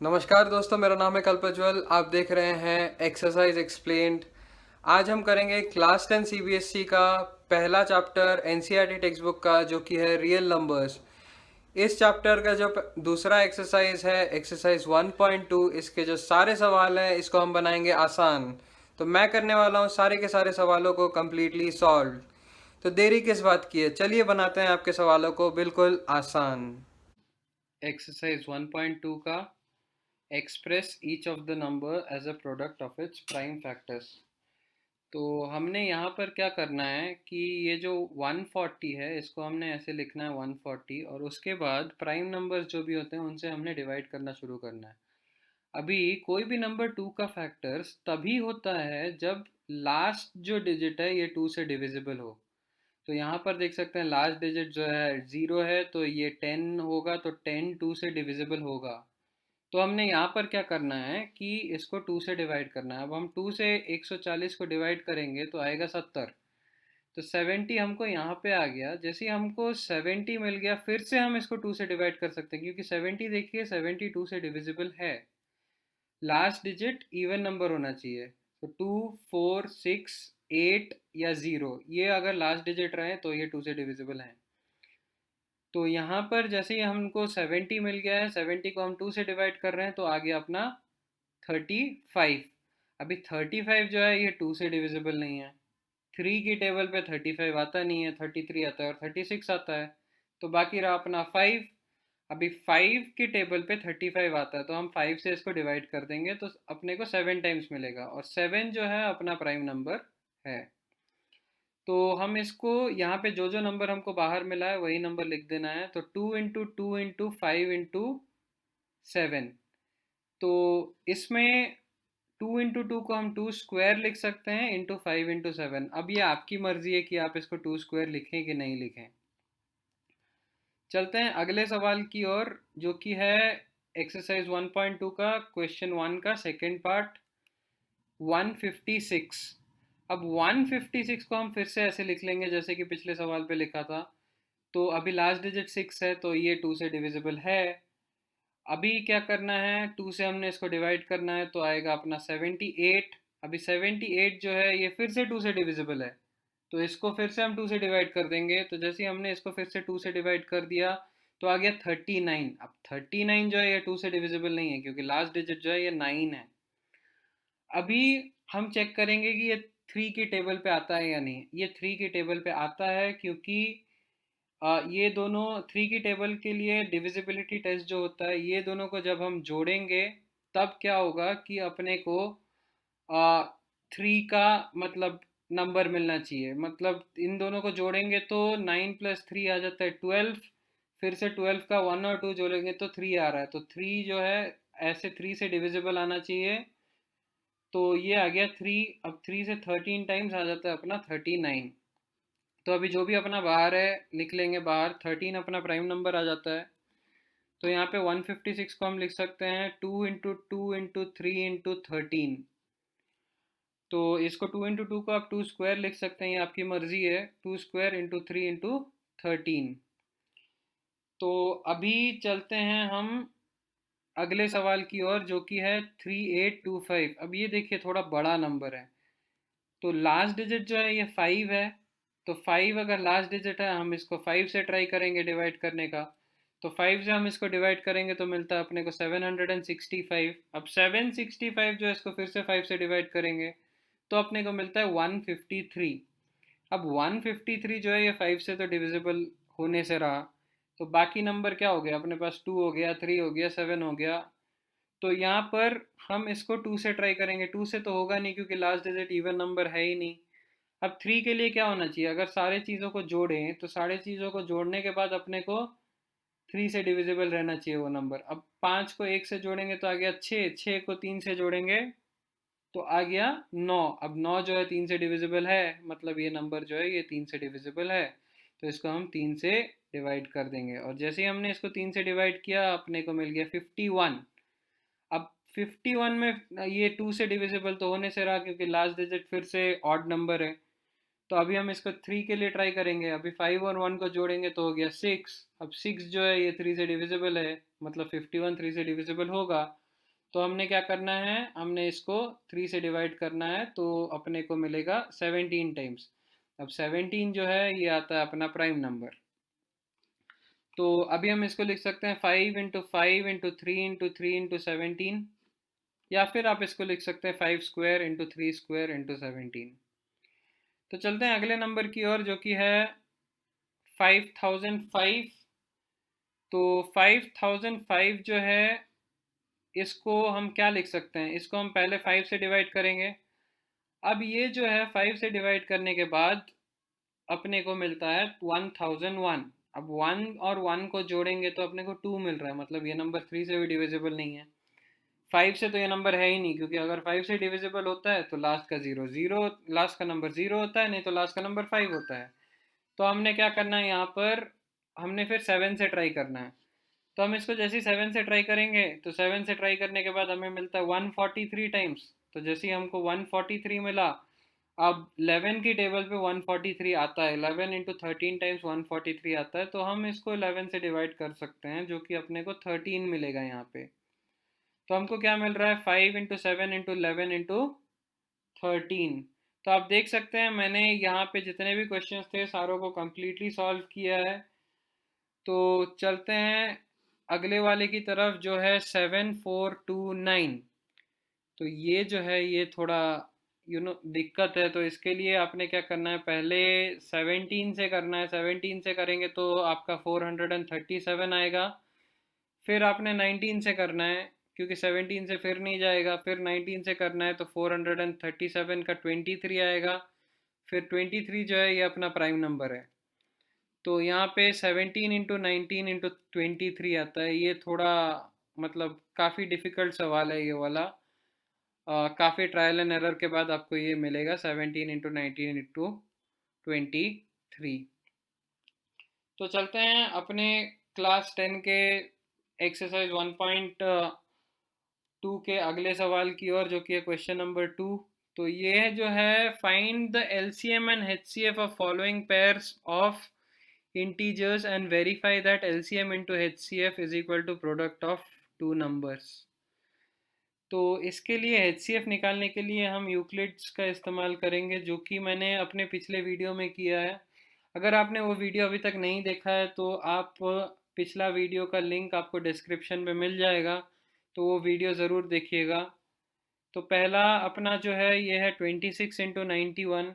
नमस्कार दोस्तों, मेरा नाम है कल्पज्वल। आप देख रहे हैं एक्सरसाइज एक्सप्लेन्ड। आज हम करेंगे क्लास 10 सीबीएसई का पहला चैप्टर एनसीईआरटी टेक्स्ट बुक का, जो कि है रियल नंबर्स। इस चैप्टर का जो दूसरा एक्सरसाइज है एक्सरसाइज 1.2, इसके जो सारे सवाल हैं इसको हम बनाएंगे आसान। तो मैं करने वाला हूँ सारे के सारे सवालों को कम्प्लीटली सॉल्व। तो देरी किस बात की है, चलिए बनाते हैं आपके सवालों को बिल्कुल आसान। एक्सरसाइज 1.2 का express each of the number as a product of its prime factors. तो हमने यहाँ पर क्या करना है कि ये जो 140 है इसको हमने ऐसे लिखना है 140, और उसके बाद प्राइम नंबर्स जो भी होते हैं उनसे हमने डिवाइड करना शुरू करना है। अभी कोई भी नंबर 2 का फैक्टर्स तभी होता है जब लास्ट जो डिजिट है ये 2 से डिविजिबल हो। तो यहाँ पर देख सकते हैं लास्ट डिजिट जो है 0 है, तो ये 10 होगा, तो 10 2 से डिविजिबल होगा। तो हमने यहाँ पर क्या करना है कि इसको 2 से डिवाइड करना है। अब हम 2 से 140 को डिवाइड करेंगे तो आएगा 70। तो 70 हमको यहाँ पे आ गया। जैसे ही हमको 70 मिल गया, फिर से हम इसको 2 से डिवाइड कर सकते हैं, क्योंकि 70 देखिए 72 से डिविजिबल है। लास्ट डिजिट इवन नंबर होना चाहिए। तो 2, 4, 6, 8 या 0, ये अगर लास्ट डिजिट रहे तो ये 2 से डिविजिबल है। तो यहाँ पर जैसे ही हमको 70 मिल गया है, 70 को हम 2 से डिवाइड कर रहे हैं तो आ गया अपना 35। अभी 35 जो है ये 2 से डिविजिबल नहीं है। 3 की टेबल पे 35 आता नहीं है, 33 आता है और 36 आता है। तो बाकी रहा अपना 5। अभी 5 की टेबल पे 35 आता है, तो हम 5 से इसको डिवाइड कर देंगे तो अपने को 7 टाइम्स मिलेगा, और 7 जो है अपना प्राइम नंबर है। तो हम इसको यहाँ पे जो जो नंबर हमको बाहर मिला है वही नंबर लिख देना है। तो 2 इंटू 2 इंटू 5 इंटू 7। तो इसमें 2 इंटू 2 को हम 2 स्क्वायर लिख सकते हैं, इंटू 5 इंटू 7। अब ये आपकी मर्जी है कि आप इसको 2 स्क्वायर लिखें कि नहीं लिखें। चलते हैं अगले सवाल की ओर, जो कि है एक्सरसाइज 1.2 का क्वेश्चन 1 का सेकेंड पार्ट, 156। अब 156 को हम फिर से ऐसे लिख लेंगे जैसे कि पिछले सवाल पे लिखा था। तो अभी लास्ट डिजिट 6 है, तो ये 2 से डिविजिबल है। अभी क्या करना है, 2 से हमने इसको डिवाइड करना है, तो आएगा अपना 78। अभी 78 जो है ये फिर से 2 से डिविजिबल है, तो इसको फिर से हम 2 से डिवाइड कर देंगे। तो जैसे ही हमने इसको फिर से 2 से डिवाइड कर दिया तो आ गया 39। अब 39 जो है ये 2 से डिविजिबल नहीं है, क्योंकि लास्ट डिजिट जो है ये 9 है। अभी हम चेक करेंगे कि ये 3 की टेबल पे आता है या नहीं। ये 3 की टेबल पे आता है, क्योंकि ये दोनों 3 की टेबल के लिए डिविजिबिलिटी टेस्ट जो होता है, ये दोनों को जब हम जोड़ेंगे तब क्या होगा कि अपने को 3 का मतलब नंबर मिलना चाहिए। मतलब इन दोनों को जोड़ेंगे तो 9 + 3 आ जाता है 12। फिर से 12 का 1 और 2 जोड़ेंगे तो 3 आ रहा है। तो 3 जो है ऐसे 3 से डिविजिबल आना चाहिए। तो ये आ गया 3। अब 3 से 13 टाइम्स आ जाता है अपना 39। तो अभी जो भी अपना बाहर है लिख लेंगे बाहर। 13 अपना प्राइम नंबर आ जाता है। तो यहाँ पे 156 को हम लिख सकते हैं 2 इंटू 2 इंटू 3 इंटू 13। तो इसको 2 इंटू 2 को आप 2 स्क्वायर लिख सकते हैं, ये आपकी मर्जी है। 2 स्क्वायर इंटू 3 इंटू 13। तो अभी चलते हैं हम अगले सवाल की ओर, जो कि है 3825। अब ये देखिए थोड़ा बड़ा नंबर है। तो लास्ट डिजिट जो है ये 5 है। तो 5 अगर लास्ट डिजिट है, हम इसको 5 से ट्राई करेंगे डिवाइड करने का। तो 5 से हम इसको डिवाइड करेंगे तो मिलता है अपने को 765। अब 765 जो है इसको फिर से 5 से डिवाइड करेंगे तो अपने को मिलता है 153। अब 153 जो है ये 5 से तो डिविजिबल होने से रहा। तो बाकी नंबर क्या हो गया अपने पास, 2 हो गया, 3 हो गया, 7 हो गया। तो यहाँ पर हम इसको 2 से ट्राई करेंगे। 2 से तो होगा नहीं, क्योंकि लास्ट डिजिट इवन नंबर है ही नहीं। अब 3 के लिए क्या होना चाहिए, अगर सारे चीज़ों को जोड़ें तो सारे चीज़ों को जोड़ने के बाद अपने को 3 से डिविजिबल रहना चाहिए वो नंबर। अब 5 को 1 से जोड़ेंगे तो आ गया 6। 6 को 3 से जोड़ेंगे तो आ गया 9। अब 9 जो है 3 से डिविजिबल है, मतलब ये नंबर जो है ये 3 से डिविजिबल है। तो इसको हम 3 से डिवाइड कर देंगे, और जैसे ही हमने इसको 3 से डिवाइड किया अपने को मिल गया 51। अब 51 में ये 2 से डिविजिबल तो होने से रहा, क्योंकि लास्ट डिजिट फिर से ऑड नंबर है। तो अभी हम इसको 3 के लिए ट्राई करेंगे। अभी 5 और 1 को जोड़ेंगे तो हो गया 6। अब 6 जो है ये 3 से डिविजिबल है, मतलब 51 3 से डिविजिबल होगा। तो हमने क्या करना है, हमने इसको 3 से डिवाइड करना है, तो अपने को मिलेगा 17 टाइम्स। अब 17 जो है ये आता है अपना प्राइम नंबर। तो अभी हम इसको लिख सकते हैं 5 × 5 × 3 × 3 × 17, या फिर आप इसको लिख सकते हैं 5² × 3² × 17। तो चलते हैं अगले नंबर की ओर, जो कि है 5005। तो 5005 जो है, इसको हम क्या लिख सकते हैं, इसको हम पहले 5 से डिवाइड करेंगे। अब ये जो है 5 से डिवाइड करने के बाद अपने को मिलता है 1001। अब 1 और 1 को जोड़ेंगे तो अपने को 2 मिल रहा है, मतलब ये नंबर 3 से भी डिविजिबल नहीं है। 5 से तो ये नंबर है ही नहीं, क्योंकि अगर 5 से डिविजिबल होता है तो लास्ट का लास्ट का नंबर 0 होता है, नहीं तो लास्ट का नंबर 5 होता है। तो हमने क्या करना है यहाँ पर, हमने फिर 7 से ट्राई करना है। तो हम इसको जैसे ही 7 से ट्राई करेंगे, तो 7 से ट्राई करने के बाद हमें मिलता है 143 टाइम्स। तो जैसे ही हमको 143 मिला, अब 11 की टेबल पे 143 आता है, 11 × 13 टाइम्स 143 आता है, तो हम इसको 11 से डिवाइड कर सकते हैं, जो कि अपने को 13 मिलेगा यहाँ पे। तो हमको क्या मिल रहा है, 5 × 7 × 11 × 13। तो आप देख सकते हैं मैंने यहाँ पे जितने भी क्वेश्चंस थे सारों को कम्प्लीटली सॉल्व किया है। तो चलते हैं अगले वाले की तरफ, जो है 7429। तो ये जो है ये थोड़ा दिक्कत है। तो इसके लिए आपने क्या करना है, पहले 17 से करना है। 17 से करेंगे तो आपका 437 आएगा। फिर आपने 19 से करना है, क्योंकि 17 से फिर नहीं जाएगा। फिर 19 से करना है तो 437 का 23 आएगा। फिर 23 जो है ये अपना प्राइम नंबर है। तो यहाँ पे 17 × 19 × 23 आता है। ये थोड़ा मतलब काफ़ी डिफ़िकल्ट सवाल है ये वाला। काफ़ी ट्रायल एंड एरर के बाद आपको ये मिलेगा 17 × 19 × 23। तो चलते हैं अपने क्लास 10 के एक्सरसाइज 1.2 के अगले सवाल की ओर, जो कि है क्वेश्चन नंबर 2। तो ये जो है, find the LCM and HCF of following pairs of integers and verify that LCM into HCF is equal to product of two numbers। तो इसके लिए HCF निकालने के लिए हम यूक्लिड्स का इस्तेमाल करेंगे, जो कि मैंने अपने पिछले वीडियो में किया है। अगर आपने वो वीडियो अभी तक नहीं देखा है तो आप पिछला वीडियो का लिंक आपको डिस्क्रिप्शन में मिल जाएगा, तो वो वीडियो ज़रूर देखिएगा। तो पहला अपना जो है ये है 26 × 91।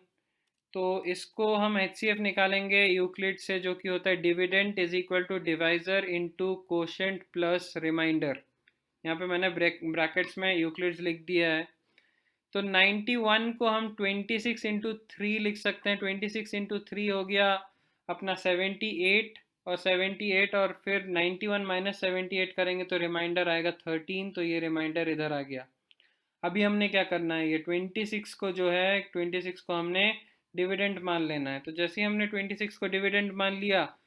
तो इसको हम HCF निकालेंगे यूक्लिड से, जो कि होता है dividend is equal to divisor into quotient plus remainder. यहाँ पे मैंने ब्रैकेट्स में यूक्लिड्स लिख दिया है। तो 91 को हम 26 × 3 लिख सकते हैं। 26 × 3 हो गया अपना 78, और 78 और फिर 91 - 78 करेंगे तो रिमाइंडर आएगा 13। तो ये रिमाइंडर इधर आ गया। अभी हमने क्या करना है, ये 26 को जो है 26 को हमने डिविडेंड मान लेना है। तो जैसे ही हमने 26 को डिविडेंड मान लिया,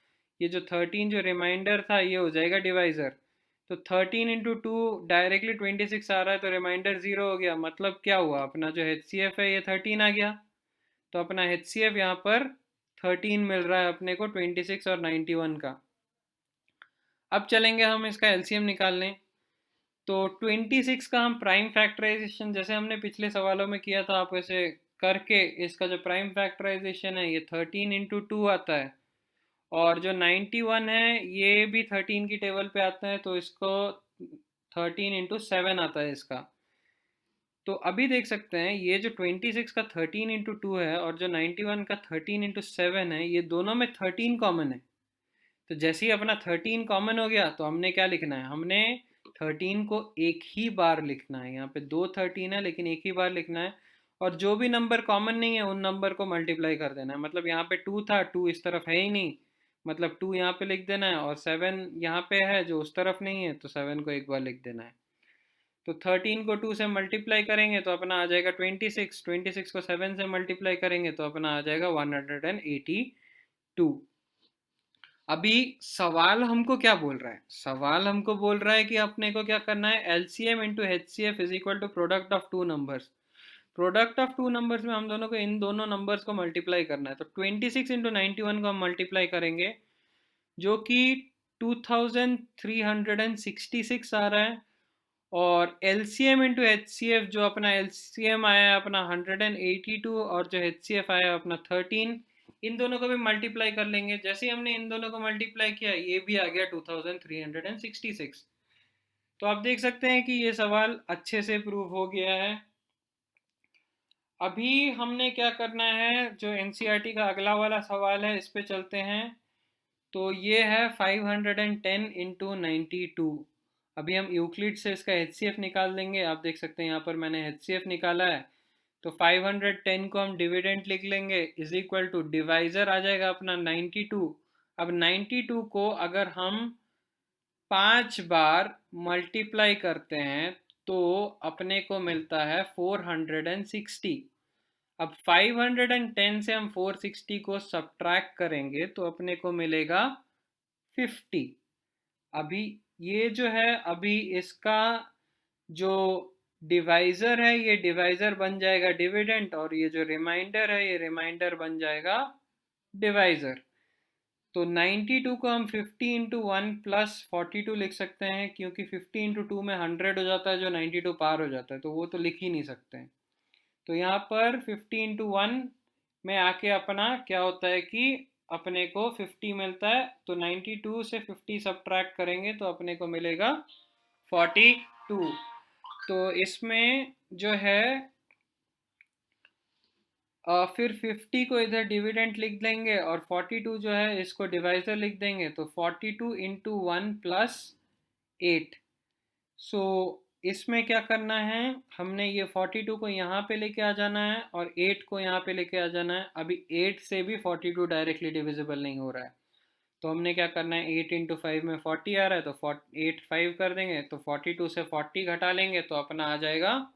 ये जो 13 जो रिमाइंडर था ये हो जाएगा डिवाइज़र। तो 13 × 2 डायरेक्टली 26 आ रहा है, तो रिमाइंडर 0 हो गया। मतलब क्या हुआ, अपना जो HCF है ये 13 आ गया। तो अपना HCF यहाँ पर 13 मिल रहा है अपने को 26 और 91 का। अब चलेंगे हम इसका LCM निकालने। तो 26 का हम प्राइम फैक्टराइजेशन जैसे हमने पिछले सवालों में किया था, आप वैसे करके इसका जो प्राइम फैक्टराइजेशन है ये 13 × 2 आता है। और जो 91 है ये भी 13 की टेबल पे आता है, तो इसको 13 × 7 आता है इसका। तो अभी देख सकते हैं ये जो 26 का 13 × 2 है और जो 91 का 13 × 7 है, ये दोनों में 13 कॉमन है। तो जैसे ही अपना 13 कॉमन हो गया, तो हमने क्या लिखना है, हमने 13 को एक ही बार लिखना है। यहाँ पे 2 13 है लेकिन एक ही बार लिखना है। और जो भी नंबर कॉमन नहीं है उन नंबर को मल्टीप्लाई कर देना है। मतलब यहाँ पे 2 था, 2 इस तरफ है ही नहीं, मतलब 2 यहाँ पे लिख देना है। और 7 यहाँ पे है जो उस तरफ नहीं है, तो 7 को एक बार लिख देना है। तो 13 को 2 से मल्टीप्लाई करेंगे तो अपना आ जाएगा 26। 26 को 7 से मल्टीप्लाई करेंगे तो अपना आ जाएगा 182। अभी सवाल हमको क्या बोल रहा है, सवाल हमको बोल रहा है कि अपने को क्या करना है, LCM × HCF is equal to product of two numbers. Product of two numbers में हम दोनों को इन दोनों नंबर्स को मल्टीप्लाई करना है। तो 26 × 91 को हम मल्टीप्लाई करेंगे, जो कि 2366 आ रहा है। और LCM इंटू HCF, जो अपना LCM आया है अपना 182 और जो HCF आया है अपना 13, इन दोनों को भी मल्टीप्लाई कर लेंगे। जैसे ही हमने इन दोनों को मल्टीप्लाई किया ये भी आ गया 2366। तो आप देख सकते हैं कि ये सवाल अच्छे से प्रूव हो गया है। अभी हमने क्या करना है, जो NCERT का अगला वाला सवाल है इस पे चलते हैं। तो ये है 510 इंटू 92। अभी हम यूक्लिड से इसका HCF निकाल देंगे। आप देख सकते हैं यहाँ पर मैंने HCF निकाला है। तो 510 को हम डिविडेंट लिख लेंगे, इज इक्वल टू डिवाइजर आ जाएगा अपना 92। अब 92 को अगर हम 5 बार मल्टीप्लाई करते हैं तो अपने को मिलता है 460। अब 510 से हम 460 को सब्ट्रैक्ट करेंगे तो अपने को मिलेगा 50। अभी ये जो है, अभी इसका जो डिवाइज़र है ये डिवाइज़र बन जाएगा डिविडेंट, और ये जो रिमाइंडर है ये रिमाइंडर बन जाएगा डिवाइज़र। तो 92 को हम 50 इंटू 1 प्लस 42 लिख सकते हैं, क्योंकि 50 इंटू 2 में 100 हो जाता है जो 92 पार हो जाता है, तो वो तो लिख ही नहीं सकते हैं। तो यहाँ पर 50 इंटू 1 में आके अपना क्या होता है कि अपने को 50 मिलता है। तो 92 से 50 सब्ट्रैक्ट करेंगे तो अपने को मिलेगा 42। तो इसमें जो है फिर 50 को इधर डिविडेंट लिख देंगे और 42 जो है इसको डिवाइजर लिख देंगे। तो 42 इंटू 1 प्लस 8। सो इसमें क्या करना है, हमने ये 42 को यहाँ पे लेके आ जाना है और 8 को यहाँ पे लेके आ जाना है। अभी 8 से भी 42 डायरेक्टली डिविजिबल नहीं हो रहा है, तो हमने क्या करना है, 8 इंटू 5 में 40 आ रहा है तो 8 5 कर देंगे, तो 42 से 40 घटा लेंगे तो अपना आ जाएगा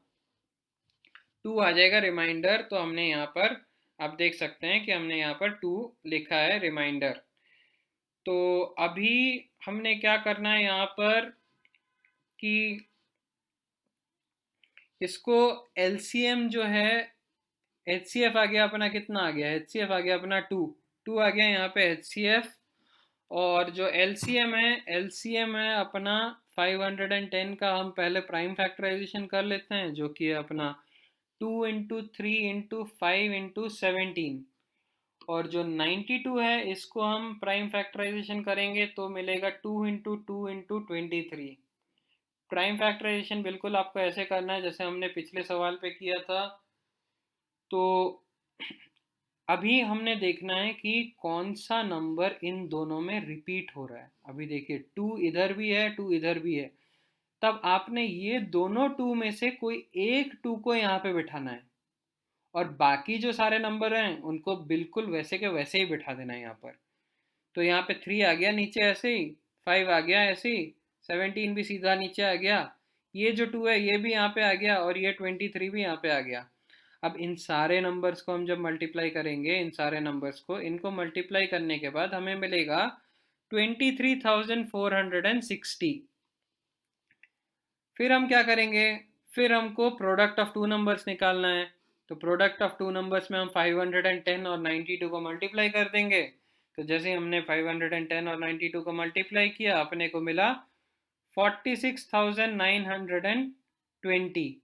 2 आ जाएगा रिमाइंडर। तो हमने यहाँ पर आप देख सकते हैं कि हमने यहाँ पर 2 लिखा है रिमाइंडर। तो अभी हमने क्या करना है यहाँ पर कि इसको LCM जो है, HCF आ गया अपना, कितना आ गया, HCF आ गया अपना 2 आ गया यहाँ पे HCF। और जो LCM है अपना 510 का हम पहले प्राइम फैक्टराइजेशन कर लेते हैं, जो कि है अपना 2 इंटू 3 इंटू 5 इंटू 17। और जो 92 है इसको हम प्राइम फैक्टराइजेशन करेंगे तो मिलेगा 2 इंटू 2 इंटू 23। प्राइम फैक्टराइजेशन बिल्कुल आपको ऐसे करना है जैसे हमने पिछले सवाल पे किया था। तो अभी हमने देखना है कि कौन सा नंबर इन दोनों में रिपीट हो रहा है। अभी देखिए 2 इधर भी है 2 इधर भी है, तब आपने ये दोनों 2 में से कोई एक 2 को यहाँ पे बिठाना है और बाकी जो सारे नंबर हैं उनको बिल्कुल वैसे के वैसे ही बिठा देना है यहाँ पर। तो यहाँ पे 3 आ गया नीचे ऐसे ही, 5 आ गया ऐसे ही, 17 भी सीधा नीचे आ गया, ये जो 2 है ये भी यहाँ पे आ गया और ये 23 भी यहाँ पे आ गया। अब इन सारे नंबर्स को हम जब मल्टीप्लाई करेंगे, इन सारे नंबर्स को, इनको मल्टीप्लाई करने के बाद हमें मिलेगा 23,460। फिर हम क्या करेंगे, फिर हमको प्रोडक्ट ऑफ टू नंबर्स निकालना है। तो प्रोडक्ट ऑफ टू नंबर्स में हम 510 और 92 को मल्टीप्लाई कर देंगे। तो जैसे हमने 510 और 92 को मल्टीप्लाई किया अपने को मिला 46,920।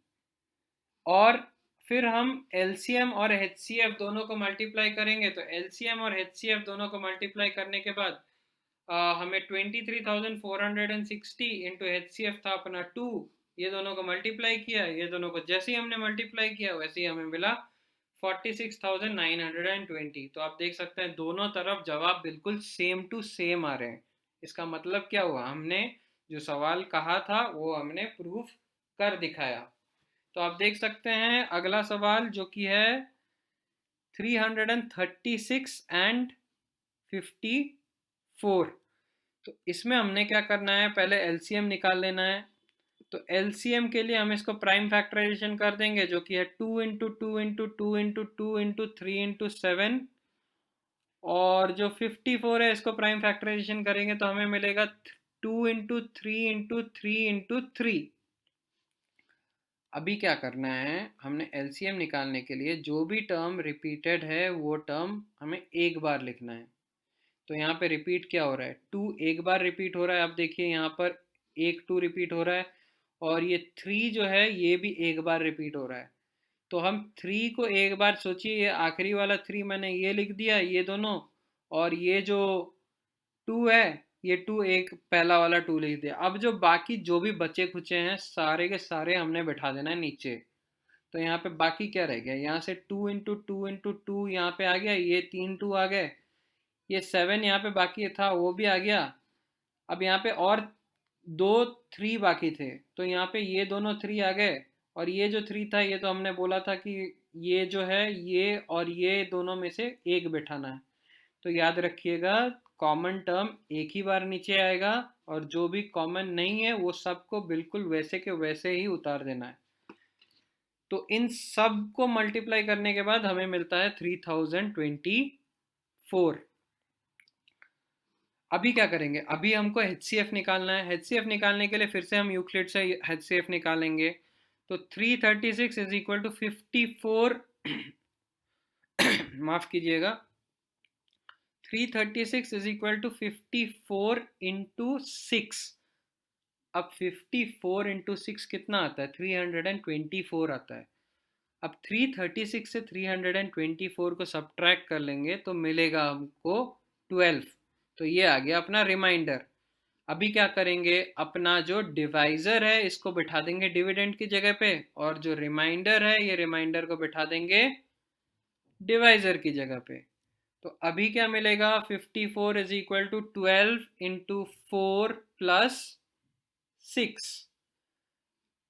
और फिर हम LCM और HCF दोनों को मल्टीप्लाई करेंगे। तो LCM और HCF दोनों को मल्टीप्लाई करने के बाद हमें 23,460 इंटू HCF था अपना 2, ये दोनों को मल्टीप्लाई किया, ये दोनों को जैसे ही हमने मल्टीप्लाई किया वैसे ही हमें मिला 46,920। तो आप देख सकते हैं दोनों तरफ जवाब बिल्कुल सेम टू सेम आ रहे हैं। इसका मतलब क्या हुआ, हमने जो सवाल कहा था वो हमने प्रूफ कर दिखाया। तो आप देख सकते हैं अगला सवाल जो कि है 336 एंड 54। तो इसमें हमने क्या करना है, पहले LCM निकाल लेना है। तो LCM के लिए हम इसको प्राइम फैक्टराइजेशन कर देंगे, जो कि है 2 into 2 into 2 into 2 into 3 into 7। और जो 54 है इसको प्राइम फैक्टराइजेशन करेंगे तो हमें मिलेगा 2 इंटू 3 इंटू 3 इंटू 3। अभी क्या करना है, हमने LCM निकालने के लिए जो भी टर्म रिपीटेड है वो टर्म हमें एक बार लिखना है। तो यहाँ पे रिपीट क्या हो रहा है, 2 एक बार रिपीट हो रहा है। अब देखिए यहाँ पर एक 2 रिपीट हो रहा है और ये 3 जो है ये भी एक बार रिपीट हो रहा है। तो हम 3 को एक बार सोचिए, ये आखिरी वाला 3 मैंने ये लिख दिया ये दोनों, और ये जो 2 है ये 2 एक पहला वाला 2 लिख दिया। अब जो बाकी जो भी बचे खुचे हैं सारे के सारे हमने बैठा देना है नीचे। तो यहाँ पे बाकी क्या रह गया, यहाँ से 2 इंटू 2 यहाँ पे आ गया, ये 3 2 आ गए, ये 7 यहाँ पे बाकी था वो भी आ गया। अब यहाँ पे और दो 3 बाकी थे, तो यहाँ पे ये दोनों 3 आ गए, और ये जो 3 था ये तो हमने बोला था कि ये जो है ये और ये दोनों में से एक बैठाना है। तो याद रखिएगा कॉमन टर्म एक ही बार नीचे आएगा, और जो भी कॉमन नहीं है वो सबको बिल्कुल वैसे के वैसे ही उतार देना है। तो इन सब को मल्टीप्लाई करने के बाद हमें मिलता है 3024। अभी क्या करेंगे, अभी हमको HCF निकालना है। HCF निकालने के लिए फिर से हम यूक्लिड से HCF निकालेंगे। तो 336 इज इक्वल टू 54 माफ कीजिएगा, 336 इज इक्वल टू 54 इंटू 6। अब 54 इंटू 6 कितना आता है, 324 आता है। अब 336 से 324 को सब्ट्रैक्ट कर लेंगे तो मिलेगा हमको 12। तो ये आ गया अपना रिमाइंडर। अभी क्या करेंगे, अपना जो डिवाइजर है इसको बिठा देंगे डिविडेंड की जगह पे, और जो रिमाइंडर है ये रिमाइंडर को बिठा देंगे डिवाइजर की जगह पे। तो अभी क्या मिलेगा, 54 is equal to 12 into 4 plus 6।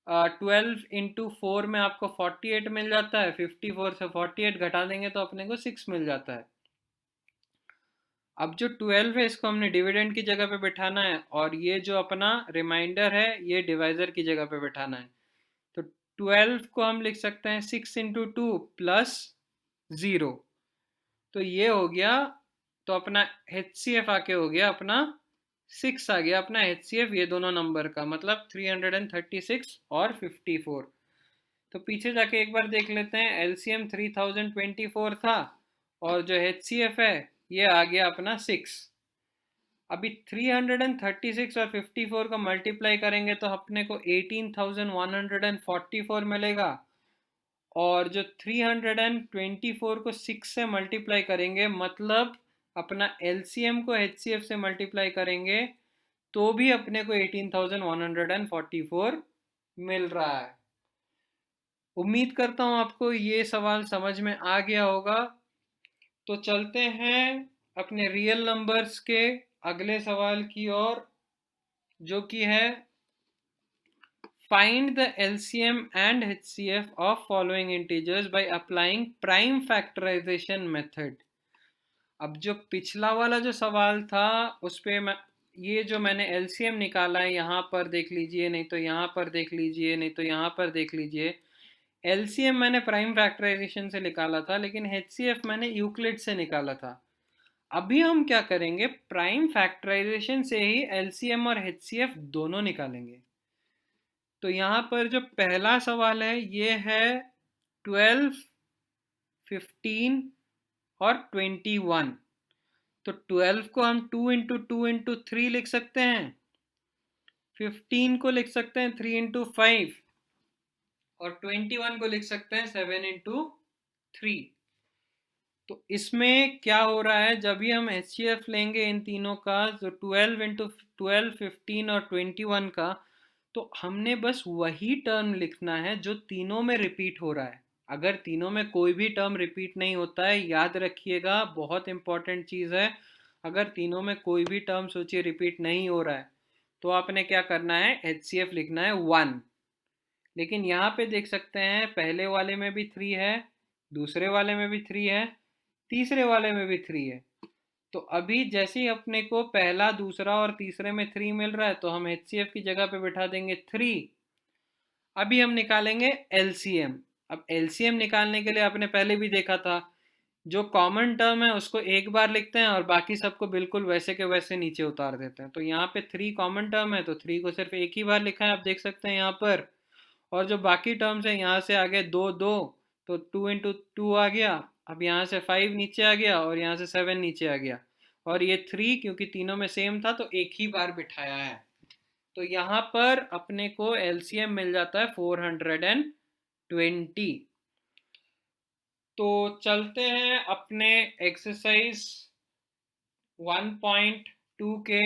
12 into 4 में आपको 48 मिल जाता है, 54 से 48 घटा देंगे तो अपने को 6 मिल जाता है। अब जो 12 है इसको हमने डिविडेंड की जगह पे बिठाना है, और ये जो अपना रिमाइंडर है ये डिवाइजर की जगह पे बिठाना है। तो 12 को हम लिख सकते हैं 6 इंटू 2 प्लस 0। तो ये हो गया, तो अपना HCF आके हो गया अपना 6 आ गया अपना HCF, ये दोनों नंबर का मतलब 336 और 54। तो पीछे जाके एक बार देख लेते हैं, LCM 3024 था और जो HCF है ये आ गया अपना 6। अभी 336 और 54 का मल्टीप्लाई करेंगे तो अपने को 18,144 मिलेगा, और जो 324 को 6 से मल्टीप्लाई करेंगे मतलब अपना LCM को HCF से मल्टीप्लाई करेंगे तो भी अपने को 18,144 मिल रहा है। उम्मीद करता हूँ आपको ये सवाल समझ में आ गया होगा। तो चलते हैं अपने रियल नंबर्स के अगले सवाल की ओर, जो कि है find the LCM and HCF of following integers by applying prime factorization method। अब जो पिछला वाला जो सवाल था उस पे ये जो मैंने LCM निकाला है यहाँ पर देख लीजिए, नहीं तो यहाँ पर देख लीजिए, नहीं तो यहाँ पर देख लीजिए। LCM मैंने प्राइम फैक्टराइजेशन से निकाला था, लेकिन HCF मैंने यूक्लिड से निकाला था। अभी हम क्या करेंगे, प्राइम फैक्टराइजेशन से ही LCM और HCF दोनों निकालेंगे। तो यहाँ पर जो पहला सवाल है ये है 12, 15 और 21। तो 12 को हम 2 इंटू 2 इंटू 3 लिख सकते हैं, 15 को लिख सकते हैं 3 इंटू 5, और 21 को लिख सकते हैं 7 इंटू 3। तो इसमें क्या हो रहा है, जब भी हम HCF लेंगे इन तीनों का, जो 12 इंटू 12, 15 और 21 का, तो हमने बस वही टर्म लिखना है जो तीनों में रिपीट हो रहा है। अगर तीनों में कोई भी टर्म रिपीट नहीं होता है, याद रखिएगा बहुत इंपॉर्टेंट चीज़ है, अगर तीनों में कोई भी टर्म सोचिए रिपीट नहीं हो रहा है तो आपने क्या करना है, HCF लिखना है 1। लेकिन यहाँ पे देख सकते हैं पहले वाले में भी 3 है, दूसरे वाले में भी 3 है, तीसरे वाले में भी 3 है। तो अभी जैसे ही अपने को पहला, दूसरा और तीसरे में 3 मिल रहा है तो हम HCF की जगह पे बिठा देंगे 3। अभी हम निकालेंगे LCM। अब LCM निकालने के लिए आपने पहले भी देखा था, जो कॉमन टर्म है उसको एक बार लिखते हैं और बाकी सबको बिल्कुल वैसे के वैसे नीचे उतार देते हैं। तो यहाँ पे 3 कॉमन टर्म है तो 3 को सिर्फ एक ही बार लिखा है, आप देख सकते हैं यहाँ पर। और जो बाकी टर्म्स है यहाँ से आगे 2 2, तो 2 इंटू 2 आ गया। अब यहाँ से 5 नीचे आ गया और यहाँ से 7 नीचे आ गया, और ये 3 क्योंकि तीनों में सेम था तो एक ही बार बिठाया है। तो यहाँ पर अपने को एलसीएम मिल जाता है 420। तो चलते हैं अपने एक्सरसाइज 1.2 के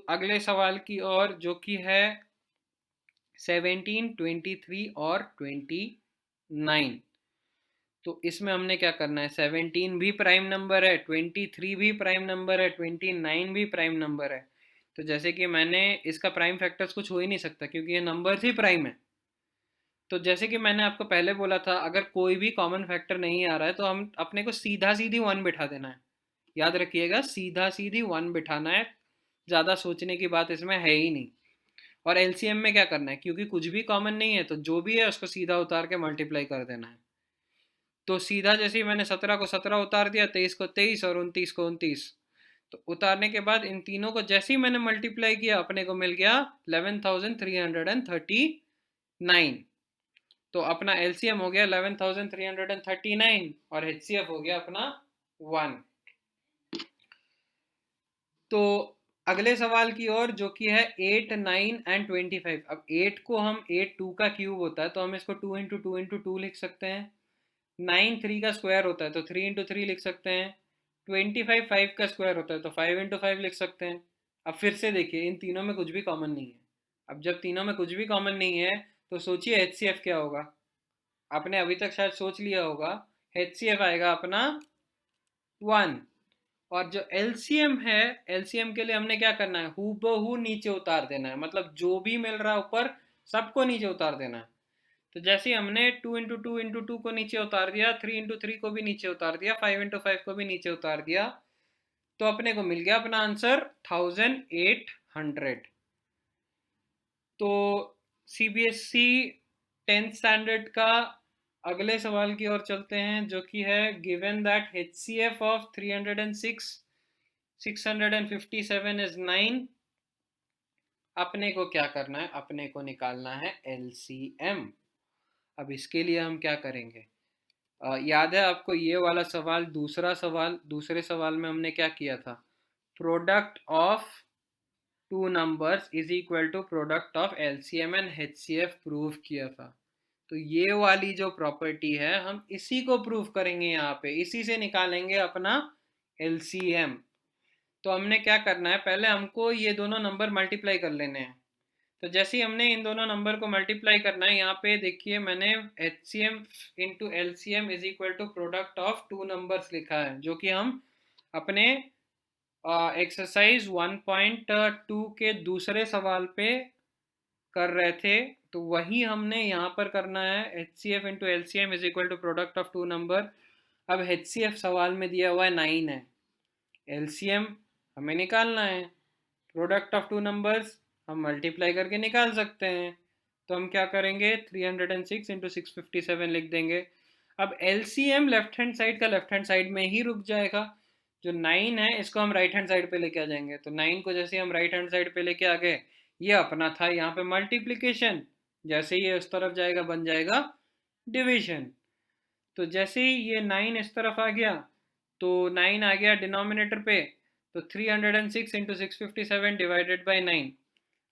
अगले सवाल की ओर, जो कि है 17, 23 और 29। तो इसमें हमने क्या करना है, 17 भी प्राइम नंबर है, 23 भी प्राइम नंबर है, 29 भी प्राइम नंबर है। तो जैसे कि मैंने इसका प्राइम फैक्टर्स कुछ हो ही नहीं सकता क्योंकि ये नंबर्स ही प्राइम है। तो जैसे कि मैंने आपको पहले बोला था, अगर कोई भी कॉमन फैक्टर नहीं आ रहा है तो हम अपने को सीधा सीधी 1 बिठा देना है। याद रखिएगा, सीधा सीधी 1 बिठाना है, ज़्यादा सोचने की बात इसमें है ही नहीं। और एलसीएम में क्या करना है, क्योंकि कुछ भी कॉमन नहीं है तो जो भी है उसको सीधा उतार के मल्टीप्लाई कर देना है। तो सीधा जैसे ही मैंने 17 को 17 उतार दिया, 23 को 23 और 29 को 29। तो उतारने के बाद इन तीनों को जैसे ही मैंने मल्टीप्लाई किया, अपने को मिल गया 11,339। तो अपना एलसीएम हो गया 11,339 और एचसीएफ हो गया अपना 1। तो अगले सवाल की ओर, जो कि है 8, 9 एंड 25। अब 8 को हम 8 2 का क्यूब होता है तो हम इसको 2 इंटू 2 इंटू 2 लिख सकते हैं। 9 3 का स्क्वायर होता है तो 3 इंटू 3 लिख सकते हैं। 25 5 का स्क्वायर होता है तो 5 इंटू 5 लिख सकते हैं। अब फिर से देखिए, इन तीनों में कुछ भी कॉमन नहीं है। अब जब तीनों में कुछ भी कॉमन नहीं है तो सोचिए एचसीएफ क्या होगा। आपने अभी तक शायद सोच लिया होगा, एचसीएफ आएगा अपना 1। और जो एलसीएम है, एलसीएम के लिए हमने क्या करना है, हूबहू नीचे उतार देना है। मतलब जो भी मिल रहा है ऊपर, सबको नीचे उतार देना है। तो जैसे हमने 2 इंटू 2 इंटू 2 को नीचे उतार दिया, 3 इंटू 3 को भी नीचे उतार दिया, 5 इंटू 5 को भी नीचे उतार दिया, तो अपने को मिल गया अपना आंसर 1800। तो सीबीएसई 10th स्टैंडर्ड का अगले सवाल की ओर चलते हैं, जो कि है given that HCF of 306 657 is 9। अपने को क्या करना है, अपने को निकालना है एलसीएम। अब इसके लिए हम क्या करेंगे, याद है आपको ये वाला सवाल, दूसरे सवाल में हमने क्या किया था, product of two numbers is equal to product of LCM and HCF prove किया था। तो ये वाली जो प्रॉपर्टी है, हम इसी को प्रूव करेंगे, यहाँ पे इसी से निकालेंगे अपना एलसीएम। तो हमने क्या करना है, पहले हमको ये दोनों नंबर मल्टीप्लाई कर लेने हैं। तो जैसे ही हमने इन दोनों नंबर को मल्टीप्लाई करना है, यहाँ पे देखिए मैंने HCM into LCM is equal to product of two numbers लिखा है, जो कि हम अपने एक्सरसाइज 1.2 के दूसरे सवाल पे कर रहे थे। तो वही हमने यहाँ पर करना है, H C F into L C M is equal to product of two number. अब एच सी एफ सवाल में दिया हुआ है 9 है, एल सी एम हमें निकालना है, प्रोडक्ट ऑफ टू नंबर्स हम मल्टीप्लाई करके निकाल सकते हैं। तो हम क्या करेंगे, 306 इंटू 657 लिख देंगे। अब L C M left hand side का लेफ्ट हैंड साइड में ही रुक जाएगा। जो 9 है इसको हम राइट हैंड साइड पे लेके आ जाएंगे। तो 9 को जैसे हम राइट हैंड साइड पे लेके आ गए, ये अपना था यहाँ पे मल्टीप्लिकेशन, जैसे ये उस तरफ जाएगा बन जाएगा डिवीजन। तो जैसे ही ये 9 इस तरफ आ गया तो 9 आ गया डिनोमिनेटर पे, तो 306 इंटू 657 डिवाइडेड बाई 9।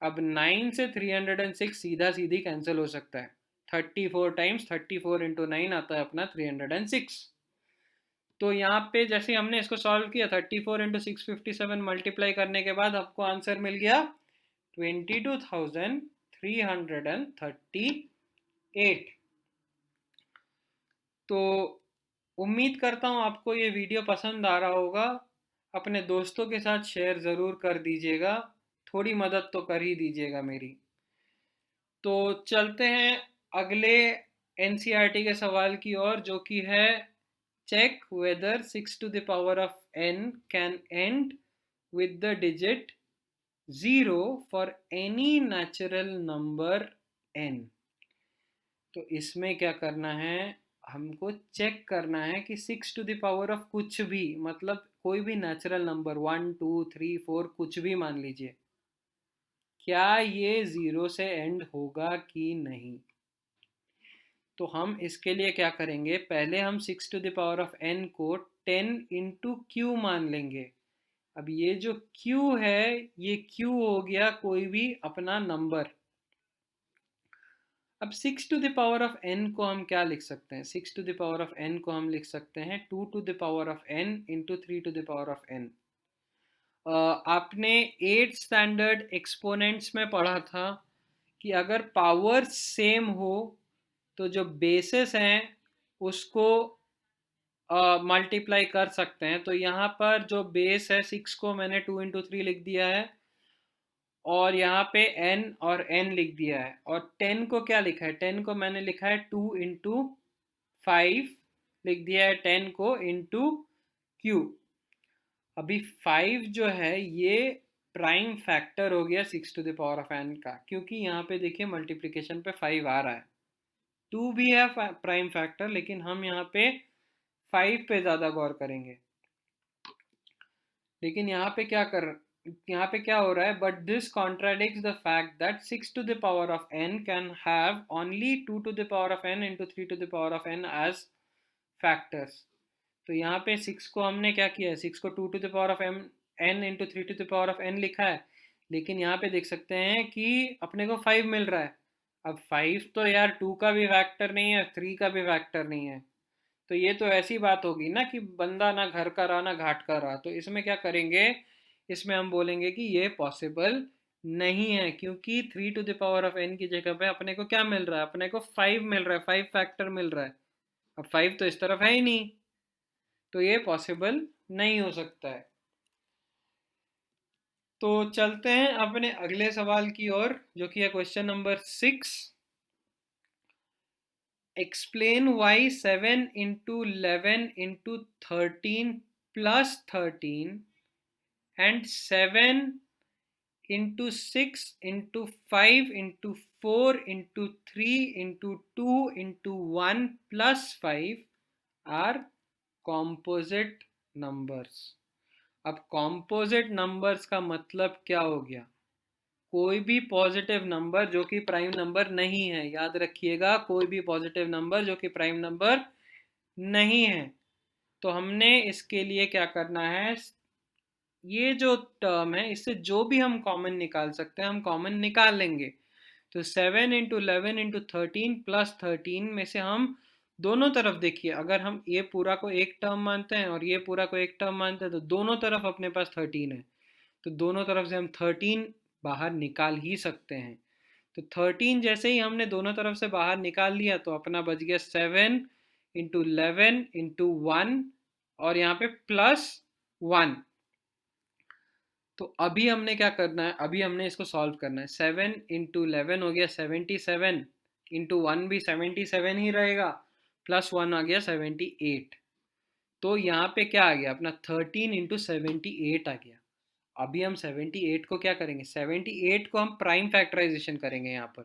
अब 9 से 306 सीधा सीधी कैंसिल हो सकता है, 34 टाइम्स 34 इंटू 9 आता है अपना 306। तो यहाँ पे जैसे हमने इसको सॉल्व किया, 34 इंटू 657 मल्टीप्लाई करने के बाद आपको आंसर मिल गया 22,338। तो उम्मीद करता हूँ आपको ये वीडियो पसंद आ रहा होगा। अपने दोस्तों के साथ शेयर ज़रूर कर दीजिएगा, थोड़ी मदद तो कर ही दीजिएगा मेरी। तो चलते हैं अगले एनसीईआरटी के सवाल की ओर, जो कि है check whether 6 to the power of n can end with the digit 0 for any natural number n। तो इसमें क्या करना है, हमको चेक करना है कि 6 to the power of कुछ भी, मतलब कोई भी नेचुरल नंबर 1 2 3 4 कुछ भी मान लीजिए, क्या ये 0 से एंड होगा कि नहीं। तो हम इसके लिए क्या करेंगे, पहले हम 6 to the power of n को 10 इंटू क्यू मान लेंगे। अब ये जो q है, ये q हो गया कोई भी अपना नंबर। अब 6 to the power of n को हम क्या लिख सकते हैं? 6 to the power of n को हम लिख सकते हैं 2 to the power of n into 3 to the power of n। आपने 8th स्टैंडर्ड एक्सपोनेंट्स में पढ़ा था कि अगर पावर सेम हो तो जो बेसिस हैं उसको मल्टीप्लाई कर सकते हैं। तो यहाँ पर जो बेस है 6 को मैंने 2 इंटू 3 लिख दिया है, और यहाँ पे n और n लिख दिया है। और 10 को क्या लिखा है? 10 को मैंने लिखा है 2 इंटू 5 लिख दिया है 10 को इंटू q। अभी 5 जो है ये प्राइम फैक्टर हो गया 6 to the power of n का, क्योंकि यहाँ पे देखिए मल्टीप्लिकेशन पे 5 आ रहा है। 2 भी है प्राइम फैक्टर, लेकिन हम यहाँ पे 5 पे ज़्यादा गौर करेंगे। लेकिन यहाँ पे क्या हो रहा है? But this contradicts the fact that 6 to the power of n can have only 2 to the power of n into 3 to the power of n as factors. तो यहाँ पे 6 को हमने क्या किया है? 6 को 2 to the power of n into 3 to the power of n लिखा है, लेकिन यहाँ पे देख सकते हैं कि अपने को 5 मिल रहा है। अब 5 तो यार 2 का भी फैक्टर नहीं है, 3 का भी फैक्टर नहीं है। तो ये तो ऐसी बात होगी ना कि बंदा ना घर का रहा ना घाट का रहा। तो इसमें क्या करेंगे? इसमें हम बोलेंगे कि ये पॉसिबल नहीं है, क्योंकि 3 to the power of n की जगह पे अपने को क्या मिल रहा है? अपने को 5 मिल रहा है, 5 फैक्टर मिल रहा है। अब 5 तो इस तरफ है ही नहीं, तो ये पॉसिबल नहीं हो सकता है। तो चलते हैं अपने अगले सवाल की ओर, जो कि है question number 6। Explain why 7 into 11 into 13 plus 13 and 7 into 6 into 5 into 4 into 3 into 2 into 1 plus 5 are composite numbers. अब कॉम्पोजिट नंबर्स का मतलब क्या हो गया? कोई भी पॉजिटिव नंबर जो कि प्राइम नंबर नहीं है। याद रखिएगा, कोई भी पॉजिटिव नंबर जो कि प्राइम नंबर नहीं है। तो हमने इसके लिए क्या करना है? ये जो टर्म है इससे जो भी हम कॉमन निकाल सकते हैं हम कॉमन निकाल लेंगे। तो 7 इंटू 11 इंटू 13 प्लस 13 में से हम दोनों तरफ देखिए, अगर हम ये पूरा को एक टर्म मानते हैं और ये पूरा को एक टर्म मानते हैं तो दोनों तरफ अपने पास 13 है। तो दोनों तरफ से हम 13 बाहर निकाल ही सकते हैं। तो 13 जैसे ही हमने दोनों तरफ से बाहर निकाल लिया तो अपना बच गया 7 इंटू 11 इंटू 1 और यहाँ पे प्लस 1। तो अभी हमने क्या करना है? अभी हमने इसको सॉल्व करना है। 7 इंटू 11 हो गया 77 इंटू 1 भी 77 ही रहेगा, प्लस 1 आ गया 78। तो यहाँ पे क्या आ गया? अपना 13 इंटू 78 आ गया। अभी हम 78 को क्या करेंगे? 78 को हम प्राइम फैक्टराइजेशन करेंगे यहाँ पर।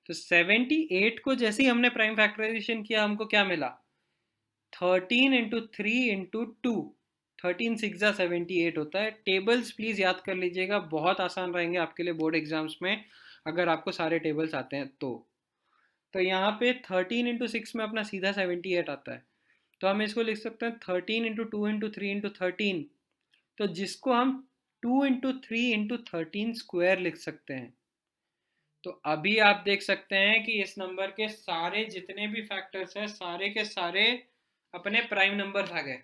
तो 78 को जैसे ही हमने प्राइम फैक्टराइजेशन किया हमको क्या मिला? 13 इंटू 3 इंटू 2, 13 6 78 होता है। टेबल्स प्लीज़ याद कर लीजिएगा, बहुत आसान रहेंगे आपके लिए बोर्ड एग्जाम्स में अगर आपको सारे टेबल्स आते हैं तो यहाँ पे 13 इंटू 6 में अपना सीधा 78 आता है। तो हम इसको लिख सकते हैं 13 इंटू 2 इंटू 3 इंटू 13, तो जिसको हम 2 इंटू 3 इंटू 13 स्क्वायर लिख सकते हैं। तो अभी आप देख सकते हैं कि इस नंबर के सारे जितने भी फैक्टर्स हैं सारे के सारे अपने प्राइम नंबर्स आ गए।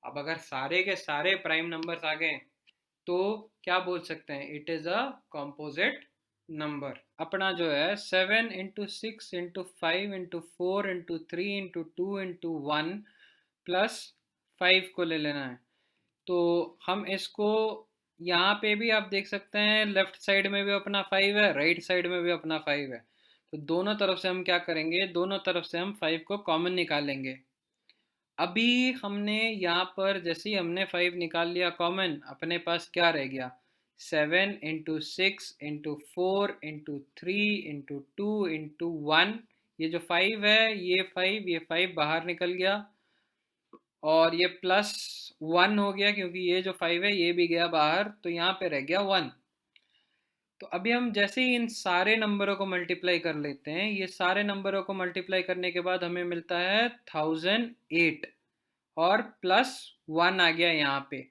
अब अगर सारे के सारे प्राइम नंबर्स आ गए तो क्या बोल सकते हैं? It is a composite number. अपना जो है 7 into 6 into 5 into 4 into 3 into 2 into 1 plus 5 को ले लेना है। तो हम इसको यहाँ पे भी आप देख सकते हैं, लेफ्ट साइड में भी अपना 5 है, राइट साइड में भी अपना 5 है। तो दोनों तरफ से हम क्या करेंगे? दोनों तरफ से हम 5 को कॉमन निकालेंगे। अभी हमने यहाँ पर जैसे ही हमने 5 निकाल लिया कॉमन, अपने पास क्या रह गया? 7 into 6 into 4 into 3 into 2 into 1। ये जो 5 है ये 5 बाहर निकल गया, और ये प्लस 1 हो गया क्योंकि ये जो 5 है ये भी गया बाहर, तो यहाँ पे रह गया 1। तो अभी हम जैसे ही इन सारे नंबरों को मल्टीप्लाई कर लेते हैं, ये सारे नंबरों को मल्टीप्लाई करने के बाद हमें मिलता है 1008 और प्लस 1 आ गया यहाँ पे।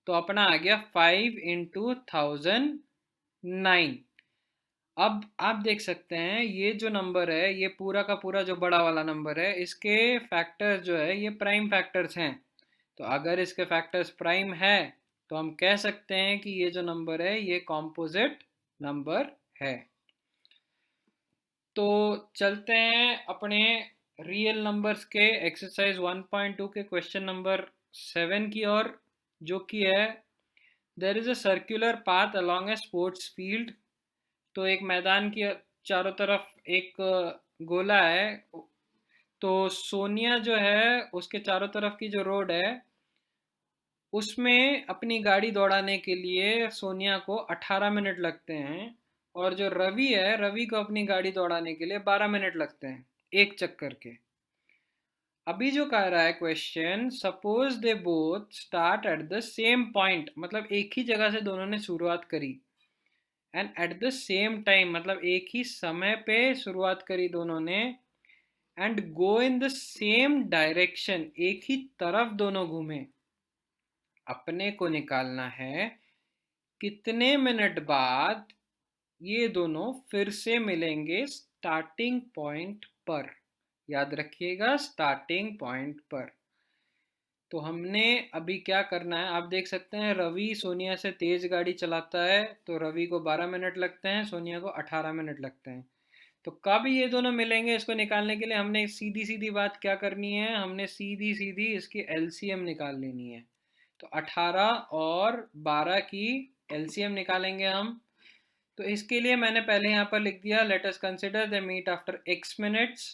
तो अपना आ गया 5 × 1009। अब आप देख सकते हैं ये जो नंबर है, ये पूरा का पूरा जो बड़ा वाला नंबर है, इसके फैक्टर्स जो है ये प्राइम फैक्टर्स हैं। तो अगर इसके फैक्टर्स प्राइम है तो हम कह सकते हैं कि ये जो नंबर है ये कॉम्पोजिट नंबर है। तो चलते हैं अपने रियल नंबर्स के एक्सरसाइज 1.2 के क्वेश्चन नंबर 7 की ओर, जो कि है there is a circular path along a sports field. तो एक मैदान की चारों तरफ एक गोला है। तो सोनिया जो है उसके चारों तरफ की जो रोड है उसमें अपनी गाड़ी दौड़ाने के लिए सोनिया को 18 मिनट लगते हैं, और जो रवि है, रवि को अपनी गाड़ी दौड़ाने के लिए 12 मिनट लगते हैं एक चक्कर के। अभी जो कह रहा है question, suppose they both start at the same point, मतलब एक ही जगह से दोनों ने शुरुआत करी, and at the same time मतलब एक ही समय पे शुरुआत करी दोनों ने, and go in the same direction, एक ही तरफ दोनों घूमे। अपने को निकालना है कितने मिनट बाद ये दोनों फिर से मिलेंगे स्टार्टिंग पॉइंट पर। याद रखिएगा, स्टार्टिंग पॉइंट पर। तो हमने अभी क्या करना है, आप देख सकते हैं रवि सोनिया से तेज गाड़ी चलाता है, तो रवि को 12 मिनट लगते हैं, सोनिया को 18 मिनट लगते हैं। तो कब ये दोनों मिलेंगे, इसको निकालने के लिए हमने सीधी सीधी बात क्या करनी है, हमने सीधी सीधी इसकी एलसीएम निकाल लेनी है। तो 18 और 12 की एलसीएम निकालेंगे हम। तो इसके लिए मैंने पहले यहाँ पर लिख दिया, let us consider the meet after x minutes.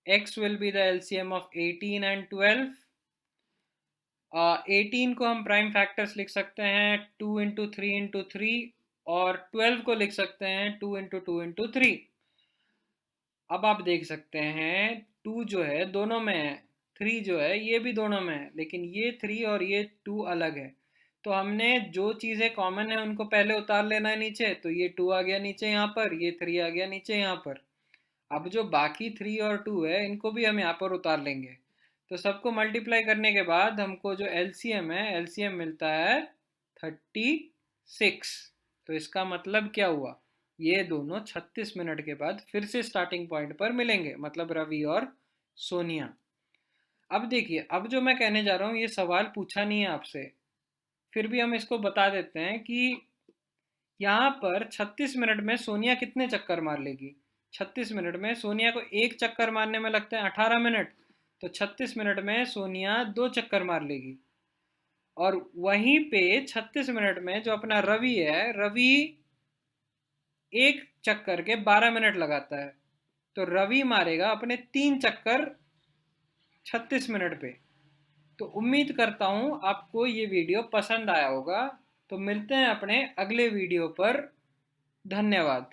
x will be the LCM of 18 and 12। 18 को हम प्राइम फैक्टर्स लिख सकते हैं 2 × 3 × 3, और 12 को लिख सकते हैं 2 × 2 × 3। अब आप देख सकते हैं 2 जो है दोनों में है, 3 जो है ये भी दोनों में है, लेकिन ये 3 और ये 2 अलग है। तो हमने जो चीज़ें कॉमन है उनको पहले उतार लेना है नीचे। तो ये 2 आ गया नीचे यहाँ पर, ये 3 आ गया नीचे यहाँ पर। अब जो बाकी 3 और 2 है इनको भी हम यहाँ पर उतार लेंगे। तो सबको मल्टीप्लाई करने के बाद हमको जो एलसीएम है, एलसीएम मिलता है 36। तो इसका मतलब क्या हुआ, ये दोनों 36 मिनट के बाद फिर से स्टार्टिंग पॉइंट पर मिलेंगे, मतलब रवि और सोनिया। अब देखिए, अब जो मैं कहने जा रहा हूँ ये सवाल पूछा नहीं है आपसे, फिर भी हम इसको बता देते हैं कि यहाँ पर 36 मिनट में सोनिया कितने चक्कर मार लेगी। 36 मिनट में सोनिया को एक चक्कर मारने में लगते हैं 18 मिनट, तो 36 मिनट में सोनिया 2 चक्कर मार लेगी। और वहीं पे 36 मिनट में जो अपना रवि है, रवि एक चक्कर के 12 मिनट लगाता है, तो रवि मारेगा अपने 3 चक्कर 36 मिनट पे। तो उम्मीद करता हूँ आपको ये वीडियो पसंद आया होगा। तो मिलते हैं अपने अगले वीडियो पर। धन्यवाद।